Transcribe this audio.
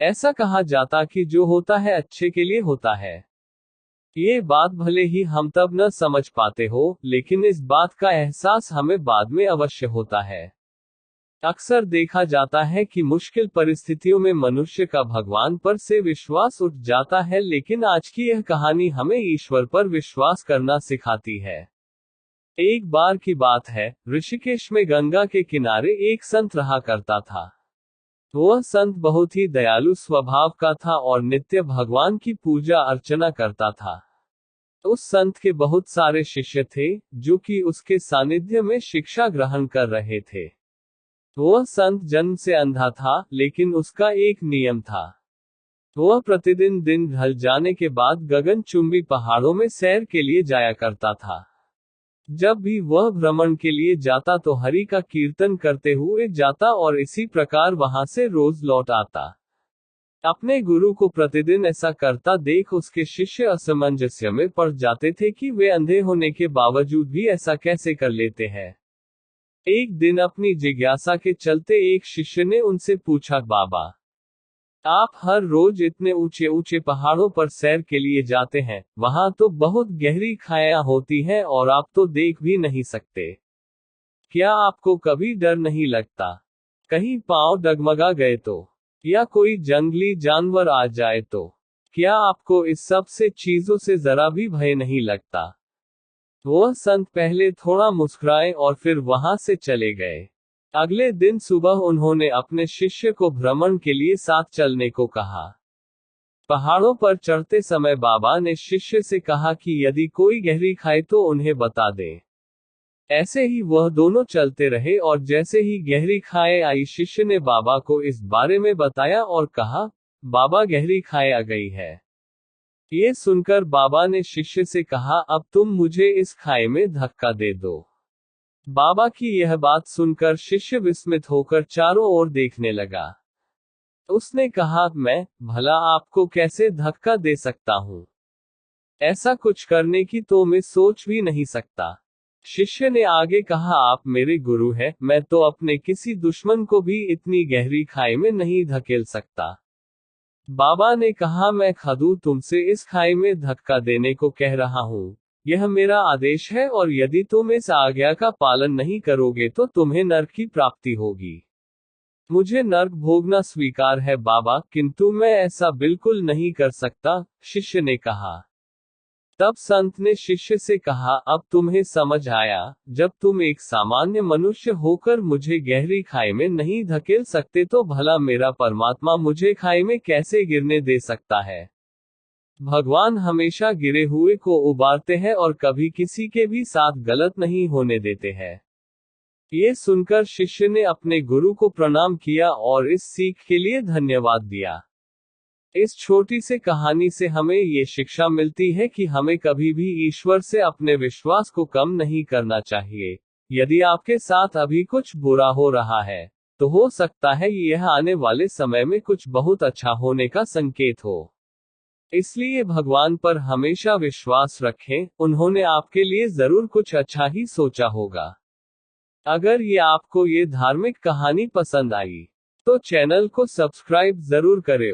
ऐसा कहा जाता कि जो होता है अच्छे के लिए होता है। ये बात भले ही हम तब न समझ पाते हो, लेकिन इस बात का एहसास हमें बाद में अवश्य होता है। अक्सर देखा जाता है कि मुश्किल परिस्थितियों में मनुष्य का भगवान पर से विश्वास उठ जाता है, लेकिन आज की यह कहानी हमें ईश्वर पर विश्वास करना सिखाती है। एक बार की बात है, ऋषिकेश में गंगा के किनारे एक संत रहा करता था। वह संत बहुत ही दयालु स्वभाव का था और नित्य भगवान की पूजा अर्चना करता था। उस संत के बहुत सारे शिष्य थे, जो कि उसके सानिध्य में शिक्षा ग्रहण कर रहे थे। वह संत जन्म से अंधा था, लेकिन उसका एक नियम था। वह प्रतिदिन दिन ढल जाने के बाद गगनचुंबी पहाड़ों में सैर के लिए जाया करता था। जब भी वह भ्रमण के लिए जाता तो हरि का कीर्तन करते हुए जाता और इसी प्रकार वहां से रोज लौट आता। अपने गुरु को प्रतिदिन ऐसा करता देख उसके शिष्य असमंजस्य में पड़ जाते थे कि वे अंधे होने के बावजूद भी ऐसा कैसे कर लेते हैं। एक दिन अपनी जिज्ञासा के चलते एक शिष्य ने उनसे पूछा, बाबा, आप हर रोज इतने ऊंचे ऊंचे पहाड़ों पर सैर के लिए जाते हैं, वहां तो बहुत गहरी खाइयां होती हैं और आप तो देख भी नहीं सकते। क्या आपको कभी डर नहीं लगता? कहीं पांव डगमगा गए तो? या कोई जंगली जानवर आ जाए तो? क्या आपको इस सब से चीजों से जरा भी भय नहीं लगता? वह संत पहले थोड़ा मुस्कुराए और फिर वहां से चले गए। अगले दिन सुबह उन्होंने अपने शिष्य को भ्रमण के लिए साथ चलने को कहा। पहाड़ों पर चढ़ते समय बाबा ने शिष्य से कहा कि यदि कोई गहरी खाई तो उन्हें बता दे। ऐसे ही वह दोनों चलते रहे और जैसे ही गहरी खाई आई शिष्य ने बाबा को इस बारे में बताया और कहा, बाबा गहरी खाई आ गई है। ये सुनकर बाबा ने शिष्य से कहा, अब तुम मुझे इस खाई में धक्का दे दो। बाबा की यह बात सुनकर शिष्य विस्मित होकर चारों ओर देखने लगा। उसने कहा, मैं भला आपको कैसे धक्का दे सकता हूँ? ऐसा कुछ करने की तो मैं सोच भी नहीं सकता। शिष्य ने आगे कहा, आप मेरे गुरु हैं, मैं तो अपने किसी दुश्मन को भी इतनी गहरी खाई में नहीं धकेल सकता। बाबा ने कहा, मैं खदू तुमसे इस खाई में धक्का देने को कह रहा हूँ। यह मेरा आदेश है और यदि तुम इस आज्ञा का पालन नहीं करोगे तो तुम्हें नरक की प्राप्ति होगी। मुझे नरक भोगना स्वीकार है बाबा, किंतु मैं ऐसा बिल्कुल नहीं कर सकता, शिष्य ने कहा। तब संत ने शिष्य से कहा, अब तुम्हें समझ आया, जब तुम एक सामान्य मनुष्य होकर मुझे गहरी खाई में नहीं धकेल सकते तो भला मेरा परमात्मा मुझे खाई में कैसे गिरने दे सकता है। भगवान हमेशा गिरे हुए को उबारते हैं और कभी किसी के भी साथ गलत नहीं होने देते हैं। ये सुनकर शिष्य ने अपने गुरु को प्रणाम किया और इस सीख के लिए धन्यवाद दिया। इस छोटी सी कहानी से हमें ये शिक्षा मिलती है कि हमें कभी भी ईश्वर से अपने विश्वास को कम नहीं करना चाहिए। यदि आपके साथ अभी कुछ बुरा हो रहा है, तो हो सकता है यह आने वाले समय में कुछ बहुत अच्छा होने का संकेत हो। इसलिए भगवान पर हमेशा विश्वास रखें, उन्होंने आपके लिए जरूर कुछ अच्छा ही सोचा होगा। अगर ये आपको ये धार्मिक कहानी पसंद आई, तो चैनल को सब्सक्राइब जरूर करें।